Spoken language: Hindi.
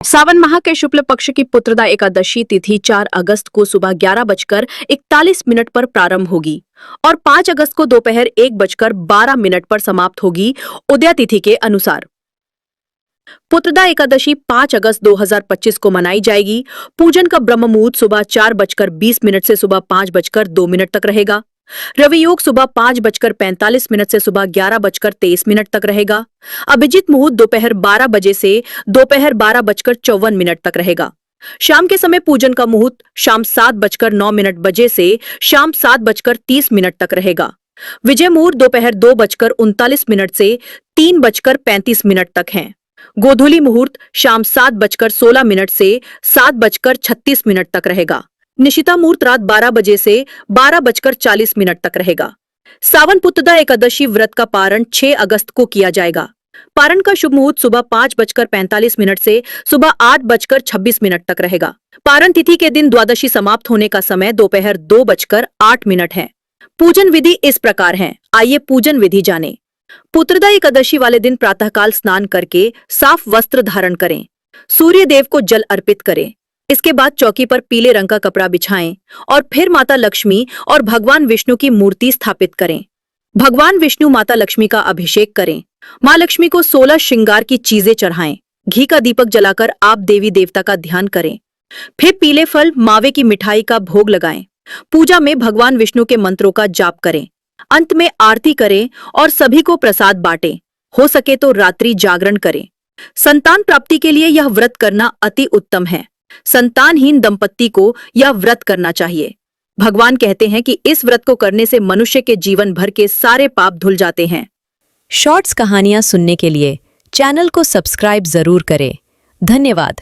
सावन माह के शुक्ल पक्ष की पुत्रदा एकादशी तिथि 4 अगस्त को सुबह 11:41 पर प्रारंभ होगी और 5 अगस्त को दोपहर 1:12 पर समाप्त होगी उदया तिथि के अनुसार। पुत्रदा एकादशी 5 अगस्त 2025 को मनाई जाएगी। पूजन का ब्रह्म मुहूर्त सुबह 4:20 से सुबह 5:02 तक रहेगा। रवि योग सुबह 5:45 से सुबह 11:23 तक रहेगा। अभिजीत मुहूर्त दोपहर 12 बजे से दोपहर 12:54 तक रहेगा। शाम के समय पूजन का मुहूर्त शाम 7:09 बजे से शाम 7:30 तक रहेगा। विजय मुहूर्त दोपहर 2:39 से 3:35 तक है। गोधूली मुहूर्त शाम 7:16 से 7:36 तक रहेगा। निशिता मुहूर्त रात 12 बजे से 12:40 तक रहेगा। सावन पुत्रदा एकादशी व्रत का पारण 6 अगस्त को किया जाएगा। पारण का शुभ मुहूर्त सुबह 5:45 से सुबह 8:26 तक रहेगा। पारण तिथि के दिन द्वादशी समाप्त होने का समय दोपहर 2:08 है। पूजन विधि इस प्रकार है, आइए पूजन विधि जानें। पुत्रदा एकादशी वाले दिन प्रातःकाल स्नान करके साफ वस्त्र धारण करें। सूर्य देव को जल अर्पित करें। इसके बाद चौकी पर पीले रंग का कपड़ा बिछाएं और फिर माता लक्ष्मी और भगवान विष्णु की मूर्ति स्थापित करें। भगवान विष्णु माता लक्ष्मी का अभिषेक करें। मां लक्ष्मी को 16 श्रृंगार की चीजें चढ़ाएं। घी का दीपक जलाकर आप देवी देवता का ध्यान करें। फिर पीले फल मावे की मिठाई का भोग लगाएं। पूजा में भगवान विष्णु के मंत्रों का जाप करें। अंत में आरती करें और सभी को प्रसाद बांटें। हो सके तो रात्रि जागरण करें। संतान प्राप्ति के लिए यह व्रत करना अति उत्तम है। संतानहीन दंपत्ति को यह व्रत करना चाहिए। भगवान कहते हैं कि इस व्रत को करने से मनुष्य के जीवन भर के सारे पाप धुल जाते हैं। शॉर्ट्स कहानियां सुनने के लिए चैनल को सब्सक्राइब जरूर करें। धन्यवाद।